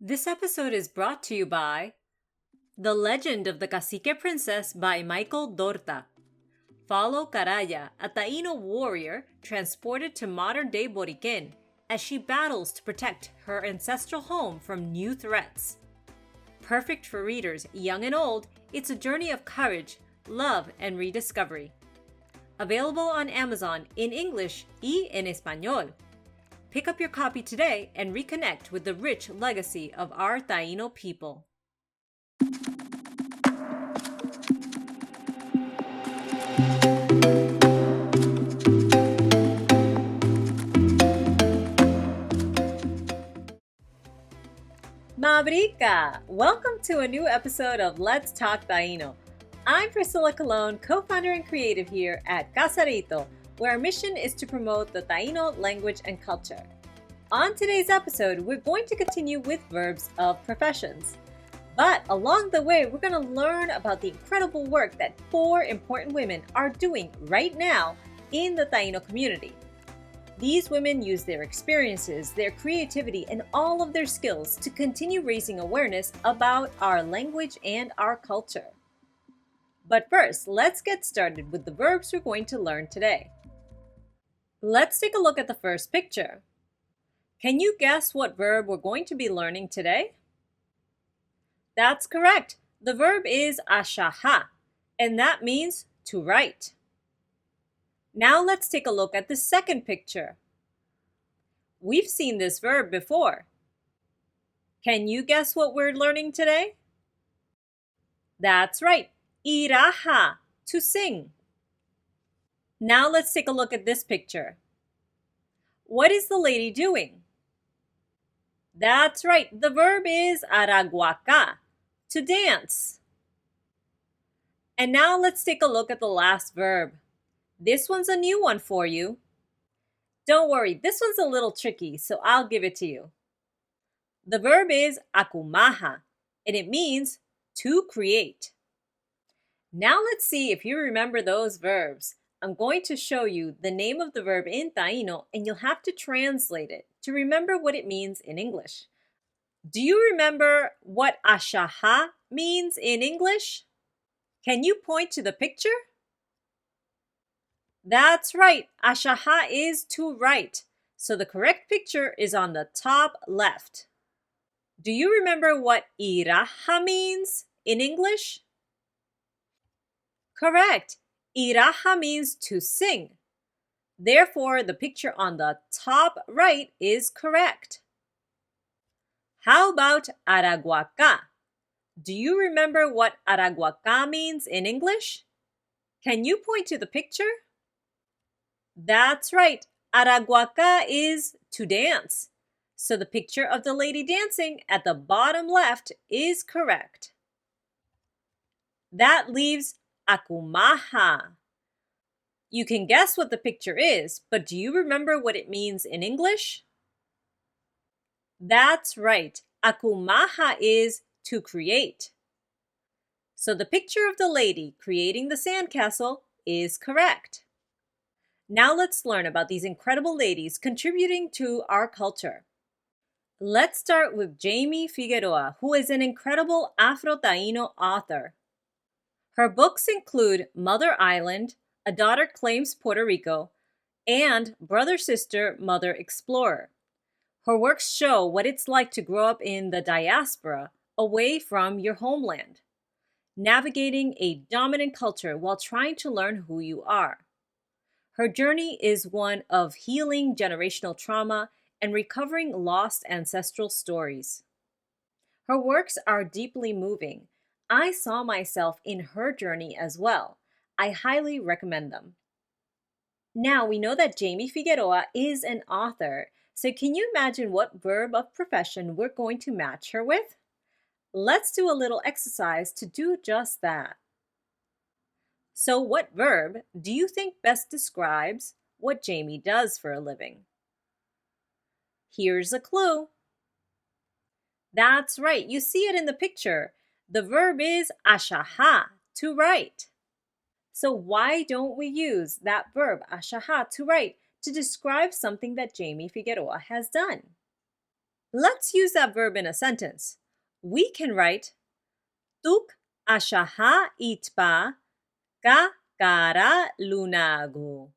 This episode is brought to you by The Legend of the Cacique Princess by Michael Dorta. Follow Caraya, a Taíno warrior transported to modern-day Boriquén, as she battles to protect her ancestral home from new threats. Perfect for readers young and old, it's a journey of courage, love, and rediscovery. Available on Amazon in English y en español. Pick up your copy today and reconnect with the rich legacy of our Taíno people. Mabrica! Welcome to a new episode of Let's Talk Taíno. I'm Priscilla Colon, co-founder and creative here at Casarito, where our mission is to promote the Taíno language and culture. On today's episode, we're going to continue with verbs of professions. But along the way, we're going to learn about the incredible work that 4 important women are doing right now in the Taíno community. These women use their experiences, their creativity, and all of their skills to continue raising awareness about our language and our culture. But first, let's get started with the verbs we're going to learn today. Let's take a look at the first picture. Can you guess what verb we're going to be learning today? That's correct. The verb is ashaha, and that means to write. Now let's take a look at the second picture. We've seen this verb before. Can you guess what we're learning today? That's right, iraha, to sing. Now let's take a look at this picture. What is the lady doing? That's right, the verb is araguaca, to dance. And now let's take a look at the last verb. This one's a new one for you. Don't worry, this one's a little tricky, so I'll give it to you. The verb is akumaha, and it means to create. Now let's see if you remember those verbs. I'm going to show you the name of the verb in Taíno, and you'll have to translate it to remember what it means in English. Do you remember what ashaha means in English? Can you point to the picture? That's right, ashaha is to write, so the correct picture is on the top left. Do you remember what iraha means in English? Correct, iraha means to sing. Therefore, the picture on the top right is correct. How about araguaca? Do you remember what araguaca means in English? Can you point to the picture? That's right, araguaca is to dance. So the picture of the lady dancing at the bottom left is correct. That leaves akumaha. You can guess what the picture is, but do you remember what it means in English? That's right, akumaha is to create. So the picture of the lady creating the sandcastle is correct. Now let's learn about these incredible ladies contributing to our culture. Let's start with Jamie Figueroa, who is an incredible Afro-Taíno author. Her books include Mother Island, A Daughter Claims Puerto Rico, and Brother, Sister, Mother Explorer. Her works show what it's like to grow up in the diaspora, away from your homeland, navigating a dominant culture while trying to learn who you are. Her journey is one of healing generational trauma and recovering lost ancestral stories. Her works are deeply moving. I saw myself in her journey as well. I highly recommend them. Now we know that Jamie Figueroa is an author, so can you imagine what verb of profession we're going to match her with? Let's do a little exercise to do just that. So what verb do you think best describes what Jamie does for a living? Here's a clue. That's right, you see it in the picture. The verb is ashaha, to write. So why don't we use that verb ashaha, to write, to describe something that Jamie Figueroa has done? Let's use that verb in a sentence. We can write Tuk ashaha itpa ka kara lunagu.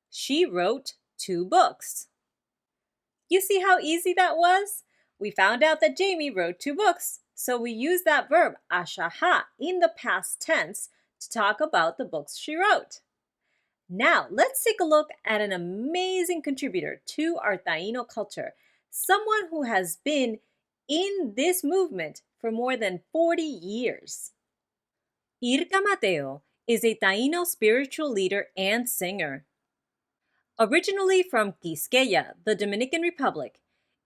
She wrote 2 books. You see how easy that was? We found out that Jamie wrote 2 books, so we use that verb ashaha in the past tense to talk about the books she wrote. Now, let's take a look at an amazing contributor to our Taíno culture, someone who has been in this movement for more than 40 years. Irka Mateo is a Taíno spiritual leader and singer. Originally from Quisqueya, the Dominican Republic,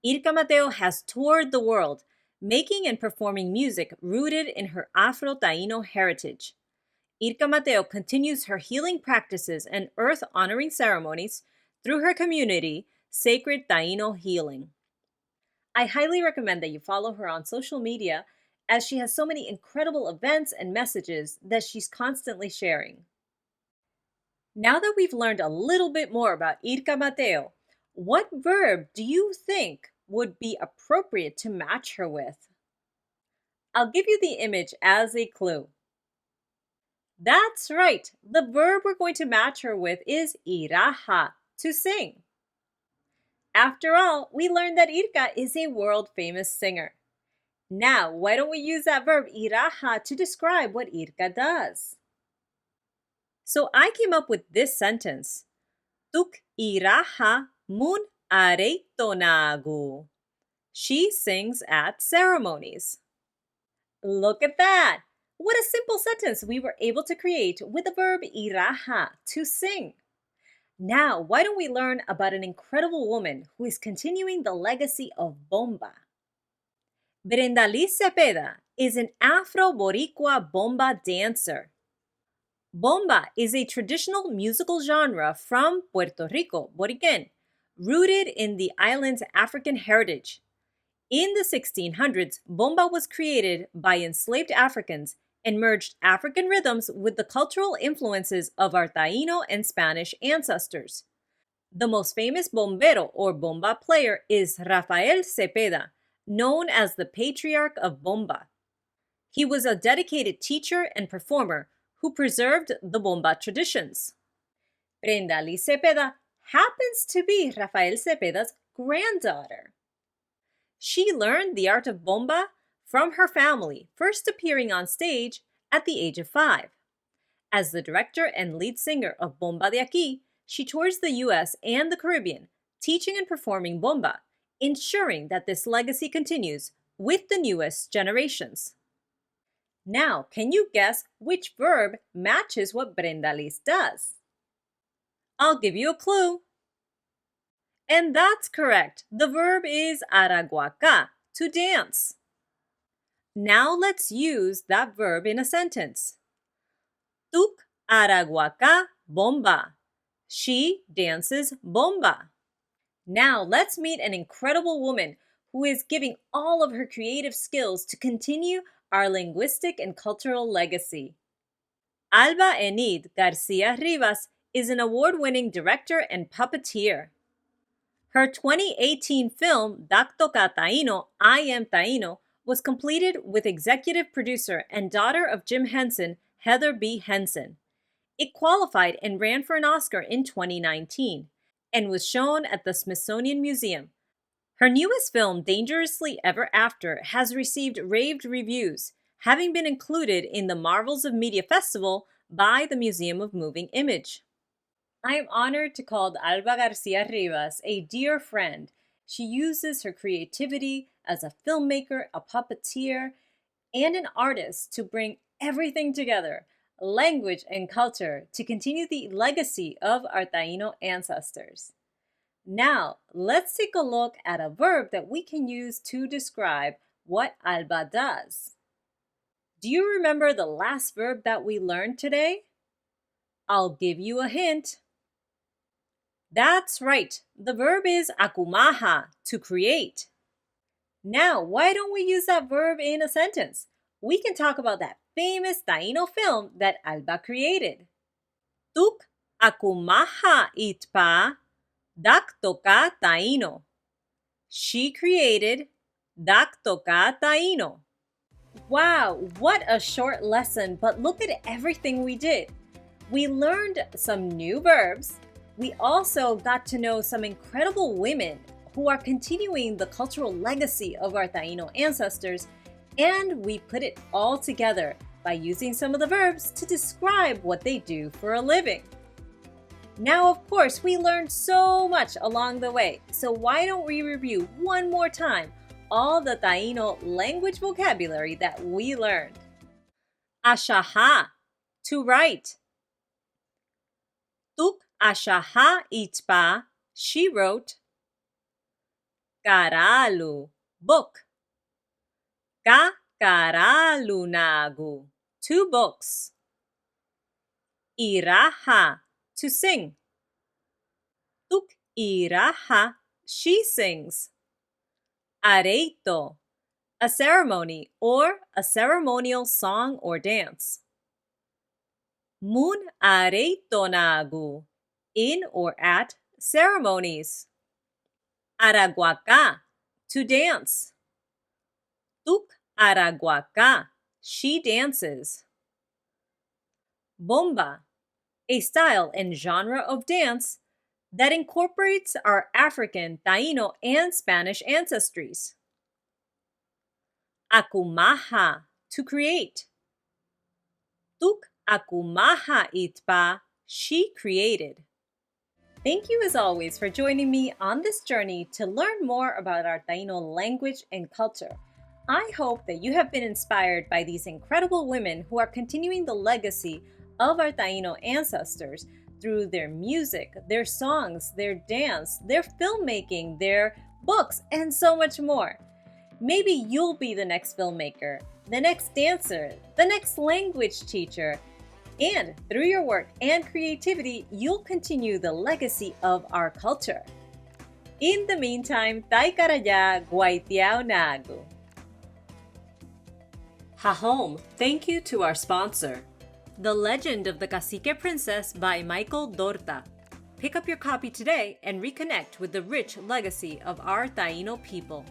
Irka Mateo has toured the world, making and performing music rooted in her Afro-Taíno heritage. Irka Mateo continues her healing practices and earth-honoring ceremonies through her community, Sacred Taíno Healing. I highly recommend that you follow her on social media, as she has so many incredible events and messages that she's constantly sharing. Now that we've learned a little bit more about Irka Mateo, what verb do you think would be appropriate to match her with? I'll give you the image as a clue. That's right. The verb we're going to match her with is iraha, to sing. After all, we learned that Irka is a world-famous singer. Now, why don't we use that verb iraha to describe what Irka does? So I came up with this sentence. Tuk iraha mun areitonagu. She sings at ceremonies. Look at that! What a simple sentence we were able to create with the verb iraha, to sing. Now, why don't we learn about an incredible woman who is continuing the legacy of bomba? Brendalíz Cepeda is an Afro-Boricua bomba dancer. Bomba is a traditional musical genre from Puerto Rico, Boriquen, rooted in the island's African heritage. In the 1600s, bomba was created by enslaved Africans and merged African rhythms with the cultural influences of our Taíno and Spanish ancestors. The most famous bombero or bomba player is Rafael Cepeda, known as the patriarch of bomba. He was a dedicated teacher and performer who preserved the bomba traditions. Brendalíz Cepeda happens to be Rafael Cepeda's granddaughter. She learned the art of bomba from her family, first appearing on stage at the age of 5. As the director and lead singer of Bomba de Aquí, she tours the US and the Caribbean, teaching and performing bomba, ensuring that this legacy continues with the newest generations. Now, can you guess which verb matches what Brendalíz does? I'll give you a clue. And that's correct. The verb is araguaca, to dance. Now let's use that verb in a sentence. Tuk araguaca bomba. She dances bomba. Now let's meet an incredible woman who is giving all of her creative skills to continue our linguistic and cultural legacy. Alba García Rivas is an award-winning director and puppeteer. Her 2018 film, Daktoka Taíno, I Am Taíno, was completed with executive producer and daughter of Jim Henson, Heather B. Henson. It qualified and ran for an Oscar in 2019 and was shown at the Smithsonian Museum. Her newest film, Dangerously Ever After, has received raved reviews, having been included in the Marvels of Media Festival by the Museum of Moving Image. I am honored to call Alba García Rivas a dear friend. She uses her creativity as a filmmaker, a puppeteer, and an artist to bring everything together, language and culture, to continue the legacy of our Taíno ancestors. Now, let's take a look at a verb that we can use to describe what Alba does. Do you remember the last verb that we learned today? I'll give you a hint. That's right. The verb is akumaha, to create. Now, why don't we use that verb in a sentence? We can talk about that famous Taíno film that Alba created. Tuk akumaha itpa daktoka Taíno. She created Dakto ka Taíno. Wow, what a short lesson, but look at everything we did. We learned some new verbs. We also got to know some incredible women who are continuing the cultural legacy of our Taíno ancestors, and we put it all together by using some of the verbs to describe what they do for a living. Now, of course, we learned so much along the way, so why don't we review one more time all the Taíno language vocabulary that we learned. Ashaha, to write. Tuk ashaha itpa, she wrote. Karalu, book. Ka karalu nagu, 2 books. Iraha, to sing. Tuk iraha, she sings. Areito, a ceremony or a ceremonial song or dance. Mun areito nagu, in or at ceremonies. Araguaca, to dance. Tuk araguaca, she dances. Bomba, a style and genre of dance that incorporates our African, Taíno, and Spanish ancestries. Akumaha, to create. Tuk akumaha itpa, she created. Thank you as always for joining me on this journey to learn more about our Taíno language and culture. I hope that you have been inspired by these incredible women who are continuing the legacy of our Taíno ancestors through their music, their songs, their dance, their filmmaking, their books, and so much more. Maybe you'll be the next filmmaker, the next dancer, the next language teacher, and through your work and creativity, you'll continue the legacy of our culture. In the meantime, taikaraya guaitiao nagu. Hahom, thank you to our sponsor. The Legend of the Cacique Princess by Michael Dorta. Pick up your copy today and reconnect with the rich legacy of our Taíno people.